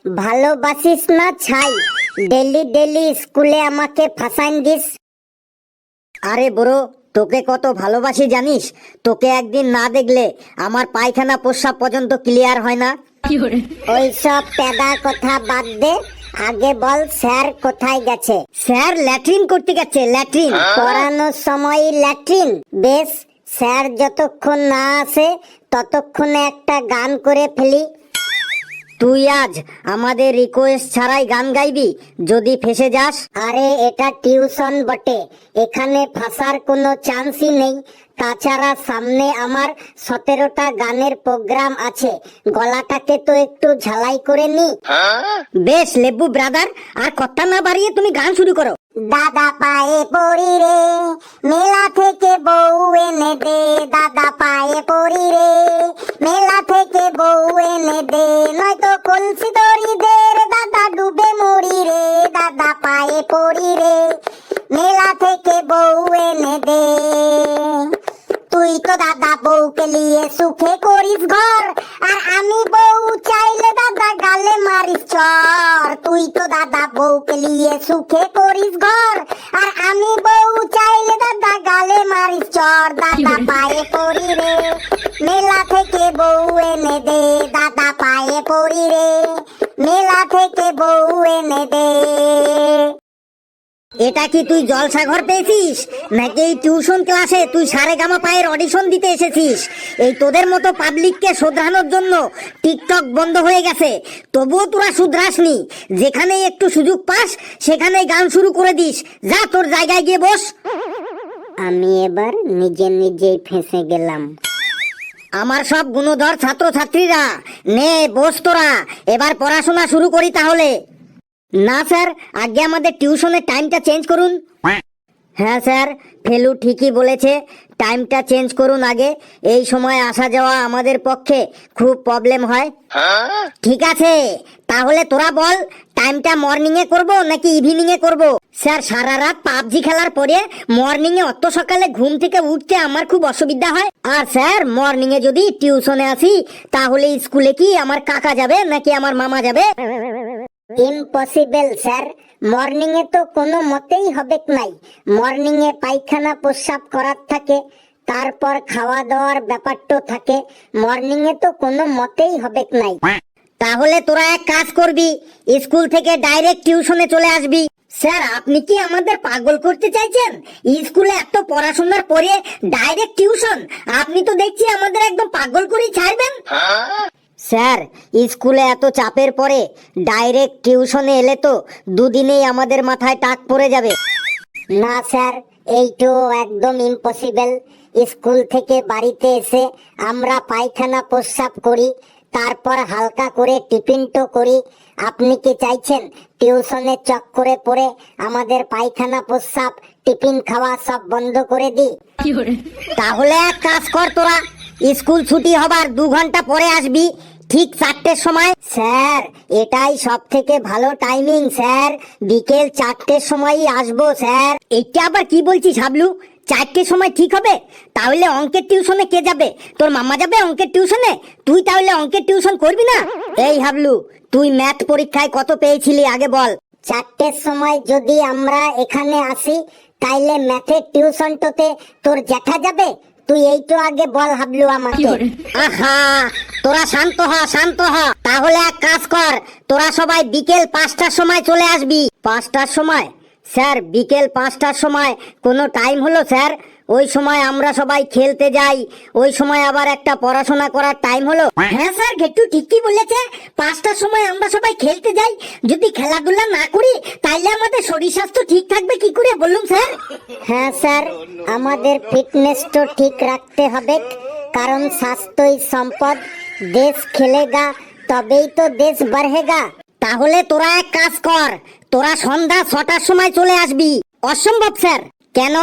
ভালোবাসিস না ছাই, ডেলি ডেলি স্কুলে আমাকে ফাঁসাইন দিস। আরে বড়, তোকে কত ভালোবাসি জানিস? তোকে একদিন না দেখলে আমার পায়খানা প্রস্রাব পর্যন্ত ক্লিয়ার হয় না। ওইসব প্যাদা কথা বাদ দে, আগে বল স্যার কোথায় গেছে? স্যার ল্যাট্রিন করতে গেছে, ল্যাট্রিন। পড়ানোর সময় ল্যাট্রিন? বেশ, স্যার যতক্ষণ না আসে ততক্ষণে একটা গান করে ফেলি। তুই আজ আমাদের রিকোয়েস্ট ছাড়াই গান গাইবি? যদি ফেসে যাস? আরে এটা টিউশন বটে, এখানে ফাঁসার কোনো চান্সই নেই। তাছাড়া সামনে আমার 17টা গানের প্রোগ্রাম আছে, গলাটাকে তো একটু ঝালাই করে নি। বেশ লেবু ব্রাদার, আর কথা না বাড়িয়ে তুমি গান শুরু করো। দাদা পায়ে পড়ি রে, মেলা থেকে বউ এনে দে। দাদা পায়ে পড়ি রে, মেলা থেকে বউ এনে দে। নয়তো কলসি দড়িদের দাদা ডুবে মরি রে। দাদা পায়ে পড়ি রে, মেলা থেকে বউ এনে দে। তুই তো দাদা বউকে নিয়ে সুখে করিস ঘর, আর আমি বউ চাইলে দাদা গালে মারিস চর। তুই তো দাদা বউকে নিয়ে সুখে করিস ঘর, আর আমি বউ চাইলে দাদা গালে মারিস চর। দাদা পায়ে পড়ি রে, মেলা থেকে বউ এনে দে। দাদা পায়ে পড়ি রে, মেলা থেকে বউ এনে দে। এটা কি তুই জলসাঘর পেয়েছিস, নাকি এই টিউশন ক্লাসে তুই সারেগামা পায়ের অডিশন দিতে এসেছিস? এই তোদের মতো পাবলিককে শোধরানোর জন্য টিকটক বন্ধ হয়ে গেছে, তবুও তোরা শুধরাসনি। যেখানেই একটু সুযোগ পাস সেখানেই গান শুরু করে দিস। যা তোর জায়গায় গিয়ে বস। আমি এবার নিজে নিজেই ফেঁসে গেলাম। আমার সব গুণধর ছাত্রছাত্রীরা, নে বস তোরা, এবার পড়াশোনা শুরু করি তাহলে। না স্যার, আগে আমাদের টিউশনের টাইমটা চেঞ্জ করুন। হ্যাঁ স্যার, ফেলু ঠিকই বলেছে, টাইমটা চেঞ্জ করুন আগে। এই সময় আসা যাওয়া আমাদের পক্ষে খুব প্রবলেম হয়। ঠিক আছে, তাহলে তোরা বল, টাইমটা মর্নিং এ করব নাকি ইভিনিং এ করব? স্যার, সারা রাত পাবজি খেলার পরে মর্নিং এ অত সকালে ঘুম থেকে উঠতে আমার খুব অসুবিধা হয়। আর স্যার, মর্নিং এ যদি টিউশনে আসি তাহলে স্কুলে কি আমার কাকা যাবে নাকি আমার মামা যাবে? ইম্পসিবল স্যার, মর্নিং এ তো কোনো মতেই হবে নাই। মর্নিং এ পায়খানা প্রস্রাব করার থাকে, তারপর খাওয়া দাওয়ার ব্যাপারটা থাকে। মর্নিং এ তো কোনো মতেই হবে নাই। তাহলে তোরা এক কাজ করবি, স্কুল থেকে ডাইরেক্ট টিউশনে চলে আসবি। স্যার, আপনি কি আমাদের পাগল করতে চাইছেন? স্কুলে এত পড়াশোনার পরে ডাইরেক্ট টিউশন? আপনি তো দেখছি আমাদের একদম পাগল করেই ছাড়বেন। স্যার, স্কুলে এত চাপের পরে ডাইরেক্ট টিউশনে এলে তো দুদিনেই আমাদের মাথায় টাক পড়ে যাবে। না স্যার, এইটো একদম ইম্পসিবল। স্কুল থেকে বাড়িতে এসে আমরা পায়খানা প্রস্রাব করি, তারপর হালকা করে টিফিনটো করি। আপনি কি চাইছেন টিউশনের চক্করে পড়ে আমাদের পায়খানা প্রস্রাব টিফিন খাওয়া সব বন্ধ করে দিই? তাহলে এক কাজ কর, তোরা স্কুল ছুটি হবার 2 ঘন্টা পরে আসবি, ঠিক 4টের সময়। স্যার, এটাই সব থেকে ভালো টাইমিং স্যার, বিকেল 4টের সময়ই আসবো স্যার। এটা আবার কি বলছিস হাবলু? 4টের সময় ঠিক হবে? তাহলে অঙ্কের টিউশনে কে যাবে? তোর মামা যাবে অঙ্কের টিউশনে? তুই তাহলে অঙ্কের টিউশন করবি না? এই হাবলু, তুই ম্যাথ পরীক্ষায় কত পেয়েছিলি আগে বল? 4টের সময় যদি আমরা এখানে আসি তাইলে ম্যাথের টিউশনটাতে তোর জ্যাঠা যাবে? তুই এইটো আগে বল হাবলু আমাকে। আহা, তোরা শান্ত হ, শান্ত হ। তাহলে এক কাজ কর, তোরা সবাই বিকেল 5টার সময় চলে আসবি। 5টার সময়? স্যার, বিকেল 5টার সময় কোনো টাইম হলো স্যার? ওই সময় আমরা সবাই খেলতে যাই, ওই সময় আবার একটা পড়াশোনা করার টাইম হলো। হ্যাঁ স্যার, ঘেট্টু ঠিকই বলেছে, 5টার সময় আমরা সবাই খেলতে যাই। যদি খেলাধুলা না করি তাইলে আমাদের শরীর স্বাস্থ্য ঠিক থাকবে কি করে বলুন স্যার? হ্যাঁ স্যার, আমাদের ফিটনেসটা ঠিক রাখতে হবে, কারণ স্বাস্থ্যই সম্পদ। দেশ খেলেগা তবেই তো দেশ বাড়েগা। তাহলে তোরা এক কাজ কর, তোরা সন্ধ্যা 6টার সময় চলে আসবি। অসম্ভব স্যার। কেন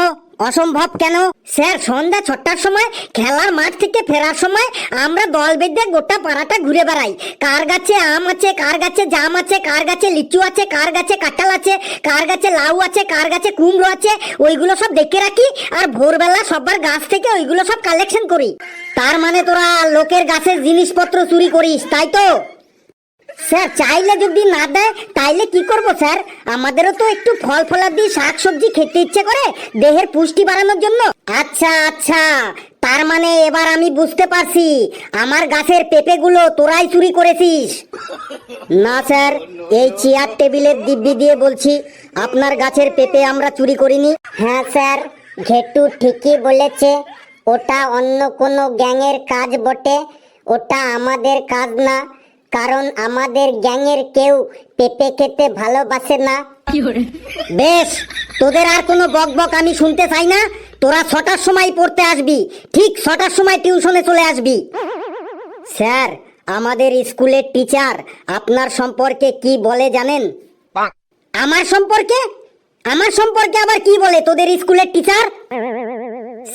অসম্ভব কেন? স্যার, সন্ধ্যা 6টার সময় খেলার মাঠ থেকে ফেরার সময় আমরা দল বেঁধে গোটা পাড়াটা ঘুরে বেড়াই। কার গাছে আম আছে, কার গাছে জাম আছে, কার গাছে লিচু আছে, কার গাছে কাঁঠাল আছে, কার গাছে লাউ আছে, কার গাছে কুমড়ো আছে, ওইগুলো সব দেখে রাখি। আর ভোরবেলা সবার গাছ থেকে ওইগুলো সব কালেকশন করি। তার মানে তোরা লোকের গাছের জিনিসপত্র চুরি করিস, তাই তো? স্যার চাইলে যদি না দেয় তাইলে কি করব স্যার? আমাদেরও তো একটু ফল ফলাদি শাক সবজি খেতে ইচ্ছে করে দেহের পুষ্টি বাড়ানোর জন্য। আচ্ছা আচ্ছা, তার মানে এবার আমি বুঝতে পারছি আমার গাছের পেঁপেগুলো তোরাই চুরি করেছিস। না স্যার, এই চেয়ার টেবিলের দিব্যি দিয়ে বলছি আপনার গাছের পেঁপে আমরা চুরি করিনি। হ্যাঁ স্যার, ঘেটু ঠিকই বলেছে, ওটা অন্য কোনো গ্যাংয়ের কাজ বটে, ওটা আমাদের কাজ না, কারণ আমাদের গ্যাংয়ের কেউ পেঁপে খেতে ভালোবাসে না। বেশ, তোদের আর কোনো বক বক আমি শুনতে চাই না। তোরা 6টার সময় পড়তে আসবি, ঠিক 6টার সময় টিউশনে চলে আসবি। স্যার, আমাদের স্কুলের টিচার আপনার সম্পর্কে কি বলে জানেন? আমার সম্পর্কে? আমার সম্পর্কে আবার কি বলে তোদের স্কুলের টিচার?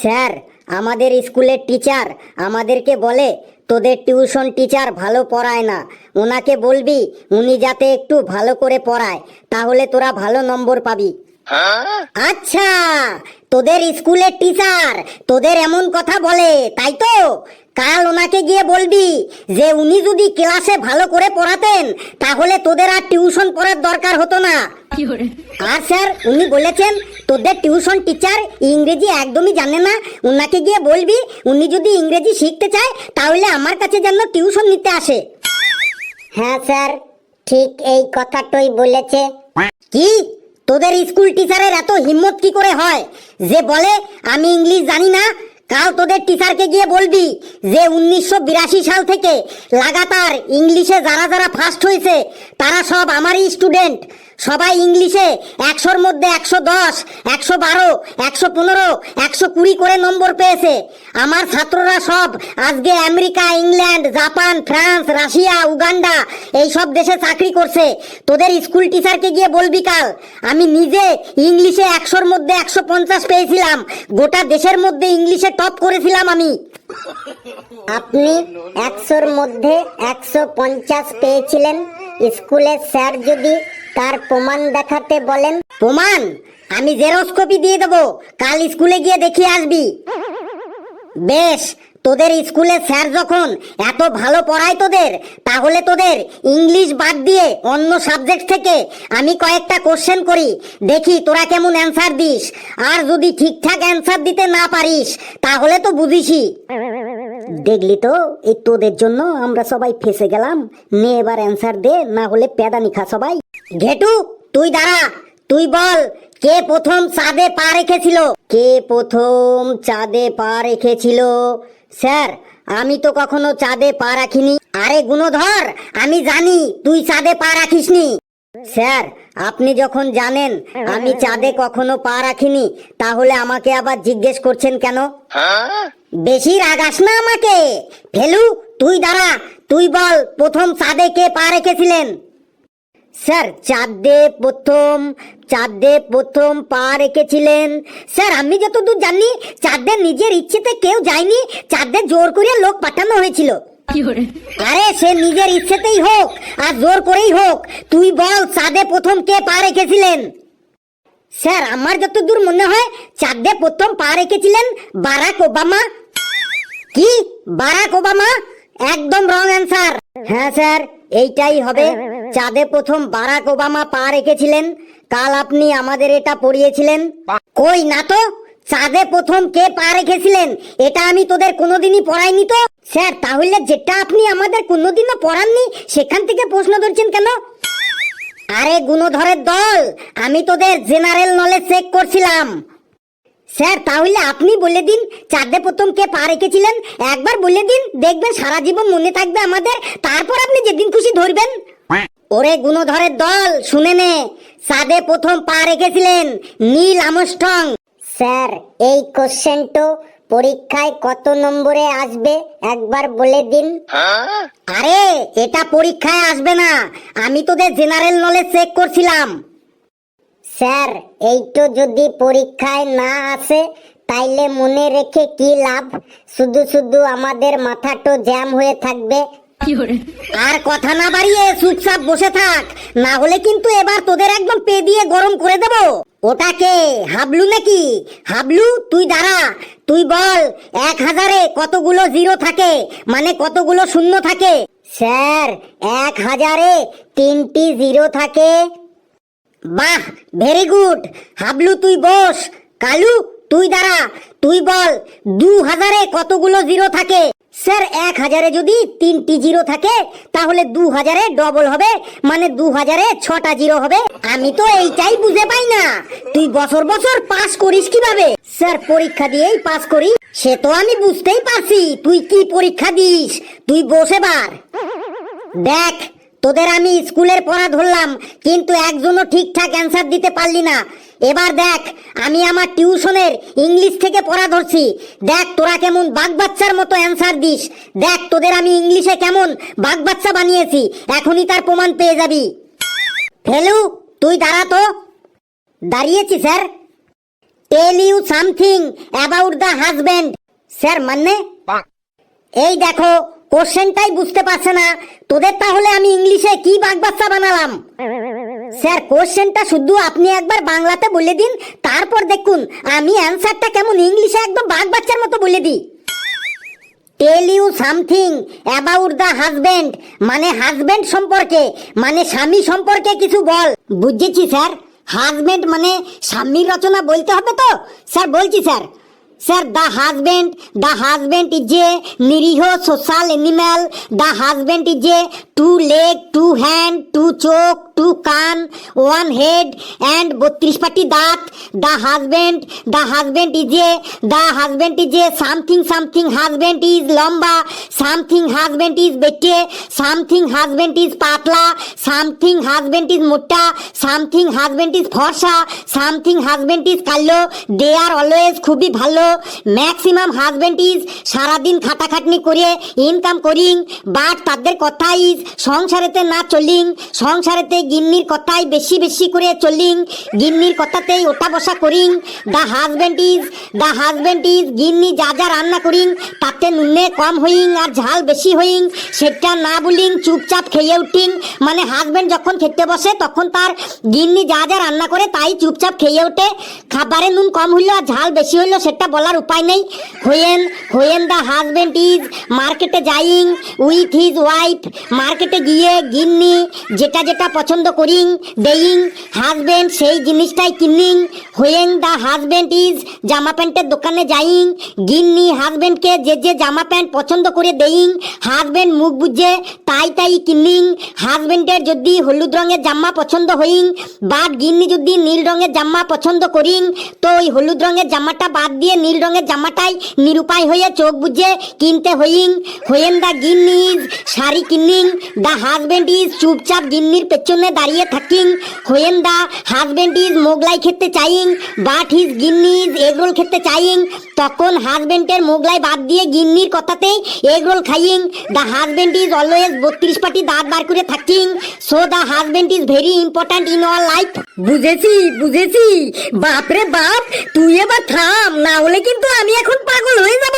স্যার, আমাদের স্কুলের টিচার আমাদেরকে বলে তোদের টিউশন টিচার ভালো পড়ায় না, ওনাকে বলবি উনি যাতে একটু ভালো করে পড়ায়, তাহলে তোরা ভালো নম্বর পাবি। আচ্ছা, তোদের স্কুলের টিচার তোদের এমন কথা বলে, তাই তো? কাল ওনাকে গিয়ে বলবি যে উনি যদি ক্লাসে ভালো করে পড়াতেন তাহলে তোদের আর টিউশন পড়ার দরকার হতো না। আর স্যার, উনি বলেছেন তোদের টিউশন টিচার ইংরেজি একদমই জানে না, ওনাকে গিয়ে বলবি উনি যদি ইংরেজি শিখতে চায় তাহলে আমার কাছে যেন টিউশন নিতে আসে। হ্যাঁ স্যার, ঠিক এই কথাটাই বলেছে। কি তোদের স্কুল টিচারের এত হিম্মত কি করে হয় যে বলে আমি ইংলিশ জানি না? কাল তোদের টিচারকে গিয়ে বলবি যে 1982 সাল থেকে লাগাতার ইংলিশে যারা যারা ফার্স্ট হয়েছে তারা সব আমারই স্টুডেন্ট। সবাই ইংলিশে 100-র মধ্যে 110, 112, 115, 120 করে নম্বর পেয়েছে। আমার ছাত্ররা সব আজকে America, England, Japan, France, Russia, Uganda এই সব দেশে চাকরি করছে। তোদের স্কুল টিচারকে গিয়ে বলবি কাল আমি নিজে ইংলিশে 100-র মধ্যে 150 পেয়েছিলাম, গোটা দেশের মধ্যে ইংলিশে টপ করেছিলাম আমি। আপনি 100-র মধ্যে 150 পেয়েছিলেন? স্কুলের স্যার যদি তার প্রমাণ দেখাতে বলেন? প্রমাণ? আমি জেরক্স কপি দিয়ে দেবো, কাল স্কুলে গিয়ে দেখিয়ে আসবি। বেশ, তোদের স্কুলে স্যার যখন এত ভালো পড়ায় তোদের, তাহলে তোদের ইংলিশ বাদ দিয়ে অন্য সাবজেক্ট থেকে আমি কয়েকটা কোশ্চেন করি, দেখি তোরা কেমন অ্যান্সার দিস। আর যদি ঠিকঠাক অ্যান্সার দিতে না পারিস তাহলে তো বুঝিসই। দেখলি তো, এই তোদের জন্য আমরা সবাই ফেসে গেলাম। নে এবার অ্যান্সার দে, না হলে পেদানি খা সবাই। ঘেটু, তুই দাঁড়া, তুই বল কে প্রথম চাঁদে পা রেখেছিল? কে প্রথম চাঁদে পা রেখেছিল? স্যার, আমি তো কখনো চাঁদে পা রাখিনি। আরে গুণধর, আমি জানি তুই চাঁদে পা রাখিসনি। স্যার, আপনি যখন জানেন আমি চাঁদে কখনো পা রাখিনি, তাহলে আমাকে আবার জিজ্ঞেস করছেন কেন? বেশি রাগাস না আমাকে। ফেলু, তুই দাঁড়া, তুই বল প্রথম চাঁদে কে পা রেখেছিলেন? স্যার, চাঁদে প্রথম পা রেখেছিলেন। স্যার, আমি যতদূর জানি চাঁদে নিজের ইচ্ছেতে কেউ যায়নি, চাঁদে জোর করে লোক পাঠানো হয়েছিল। আরে সে নিজের ইচ্ছেতেই হোক আর জোর করেই হোক, তুই বল চাঁদে প্রথম কে পা রেখেছিলেন? স্যার, আমার যতদূর মনে হয় চাঁদে প্রথম পা রেখেছিলেন বারাক ওবামা। কি? Barack Obama? একদম রং অ্যান্সার। হ্যাঁ স্যার, এইটাই হবে। চাঁদে প্রথম বারাক ওবামা পা রেখেছিলেন। কাল আপনি আমাদের এটা পড়িয়েছিলেন। কই না তো, চাঁদে প্রথম কে পা রেখেছিলেন এটা আমি তোদের কোনোদিনই পড়াইনি তো। স্যার, তাহলে যেটা আপনি আমাদের কোনোদিনও পড়াননি সেখান থেকে প্রশ্ন ধরছেন কেন? আরে গুণধরের দল, আমি তোদের জেনারেল নলেজ চেক করছিলাম। স্যার, তাহলে আপনি বলে দিন চাঁদে প্রথম কে পা রেখেছিলেন, একবার বলে দিন, দেখবেন সারা জীবন মনে থাকবে আমাদের, তারপর আপনি যেদিন খুশি ধরবেন। ওরে গুণধরের দল, শুনে নে, চাঁদে প্রথম পা রেখেছিলেন নীল আর্মস্ট্রং। স্যার, এই কোশ্চেনটা পরীক্ষায় কত নম্বরে আসবে একবার বলে দিন। আরে এটা পরীক্ষায় আসবে না, আমি তোদের জেনারেল নলেজ চেক করছিলাম। স্যার, এইটো যদি পরীক্ষায় না আসে তাইলে মনে রেখে কি লাভ? শুধু শুধু আমাদের মাথাটো জ্যাম হয়ে থাকবে। আর কথা না বাড়িয়ে চুপচাপ বসে থাক, না হলে কিন্তু এবার তোদের একদম পে দিয়ে গরম করে দেব। ওটাকে হাবলু নাকি? হাবলু, তুই দাঁড়া, তুই বল 1000-এ কতগুলো জিরো থাকে, মানে কতগুলো শূন্য থাকে? স্যার 1000-এ 3টি জিরো থাকে। বাহ, ভেরি গুড। হাবলু তুই বস, কালু তুই দাঁড়া, তুই বল 2000-এ কতগুলো জিরো থাকে? স্যার 1000-এ যদি 3টি জিরো থাকে তাহলে 2000-এ ডবল হবে, মানে 2000-এ 6টা জিরো হবে। আমি তো এইটাই বুঝে পাই না, তুই বছর বছর পাস করিস কিভাবে? স্যার পরীক্ষা দিয়েই পাস করি। সে তো আমি বুঝতেই পারছি তুই কি পরীক্ষা দিস। তুই বসে বার। দেখ, তোদের আমি স্কুলের পড়া ধরলাম, কিন্তু একজনও ঠিকঠাক অ্যান্সার দিতে পারলি না। এবার দেখ, আমি আমার টিউশনের ইংলিশ থেকে পড়া ধরছি। দেখ তোরা কেমন বাঘবাচ্চার মতো অ্যান্সার দিস। দেখ তোদের আমি ইংলিশে কেমন বাঘবাচ্চা বানিয়েছি, এখনই তার প্রমাণ পেয়ে যাবি। ফেলু তুই দাঁড়া তো। দাঁড়িয়েছি sir. Tell you something about the husband. Sir মানে? এই দেখো, কোশ্চেনটাই বুঝতে পারছে না তোদের, তাহলে আমি ইংলিশে কি বাগবাচ্চা বানালাম? স্যার কোশ্চেনটা শুধু আপনি একবার বাংলাতে বলে দিন, তারপর দেখুন আমি অ্যান্সারটা কেমন ইংলিশে একদম বাগবাচ্চার মতো বলে দিই। Tell you something about the husband মানে হাজব্যান্ড সম্পর্কে, মানে স্বামী সম্পর্কে কিছু বল। বুঝেছি স্যার। হাজব্যান্ড মানে স্বামীর রচনা বলতে হবে তো? স্যার বলছি sir. Sir the husband is a নিরীহ social animal. The husband is a 2 leg 2 hand 2 চোখ 2 কান 1 হেড অ্যান্ড 32 পাটি দাঁত। The husband is a something husband is লম্বা, সামথিং হাজব্যান্ড ইজ বেটে, সামথিং হাজব্যান্ড ইজ পাতলা, সামথিং হাজব্যান্ড ইজ মোটা, something husband is ফর্সা, সামথিং হাজব্যান্ড ইজ কালো। দে আর অলওয়েজ খুবই ভালো। ম্যাক্সিমাম হাজব্যান্ড ইজ সারাদিন খাটাখাটনি করে ইনকাম করিং, বাট তাদের কথা ইজ সংসারেতে না চলিং, সংসারেতে গিন্নির কথাই বেশি বেশি করে চলিং, গিন্নির কথাতেই ওটা বসা করিং। দ্য হাজব্যান্ড ইজ গিন্নি যা যা রান্না করিং তাতে নুনে কম হইং আর ঝাল বেশি হইং, সেটা না বলিং, চুপচাপ খেয়ে উঠিং। মানে হাজব্যান্ড যখন খেতে বসে তখন তার গিন্নি যা যা রান্না করে তাই চুপচাপ খেয়ে ওঠে। খাবারে নুন কম হইলো আর ঝাল বেশি হইলো সেটা বলার উপায় নেই। হোয়েন দ্য হাজব্যান্ড ইজ মার্কেটে যাইং উইথ হিজ ওয়াইফ, মার্কেটে গিয়ে গিন্নি যেটা যেটা পছন্দ করিং দেইং, হাজব্যান্ড সেই জিনিসটাই কিনিং। হোয়েন দ্য হাজব্যান্ড ইজ জামা প্যান্টের দোকানে যাইং, গিন্নি হাজব্যান্ডকে যে যে জামা প্যান্ট পছন্দ করে দেইং, হাজব্যান্ড মুখ বুঝে তাই তাই কিনিং। হাজব্যান্ডের যদি হলুদ রঙের জামা পছন্দ হইং বাট গিন্নি যদি নীল রঙের জামা পছন্দ করিং, তো ওই হলুদ রঙের জামাটা বাদ দিয়ে নীল রঙের জামাটাই নিরুপায় হয়ে চোখ বুঝে কিনতে হইং। When the ginni is sari কিনিং, দ্য হাজব্যান্ড ইজ চুপচাপ গিন্নির পেছনে দাঁড়িয়ে থাকিং। When the husband is Mughlai খেতে চাইং but his ginni is egg roll খেতে চাইং, তখন হাজব্যান্ডের মোগলাই বাদ দিয়ে গিন্নির কথাতেই এগ রোল খাইং। দ্য হাজব্যান্ড ইজ অলওয়েজ 32 পাটি দাঁত বার করে থাকিং, so the husband is very important in our life. বুঝেছি। বাপরে বাপ, তুই এবার থাম, না হলে কিন্তু আমি এখন পাগল হয়ে যাব।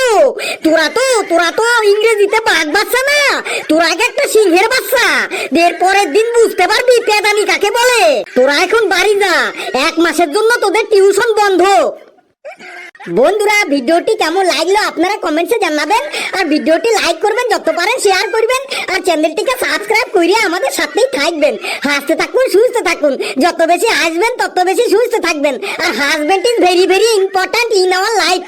তোরা তো ইংরেজিতে বাঘ বাচ্চা না, তোরা আগে একটা সিংহের বাচ্চা। এর পরের দিন বুঝতে পারবি পেদানি কাকে বলে। তোরা এখন বাড়ি যা, 1 মাসের জন্য তোদের টিউশন বন্ধ। বন্ধুরা ভিডিওটি কেমন লাগলো আপনারা কমেন্টসে জানাবেন, আর ভিডিওটি লাইক করবেন, যত পারেন শেয়ার করবেন, আর চ্যানেলটিকে সাবস্ক্রাইব করে আমাদের সাথেই থাকবেন। হাসতে থাকুন, সুস্থ থাকুন, যত বেশি হাসবেন তত বেশি সুস্থ থাকবেন। আর husband is very very important in our life.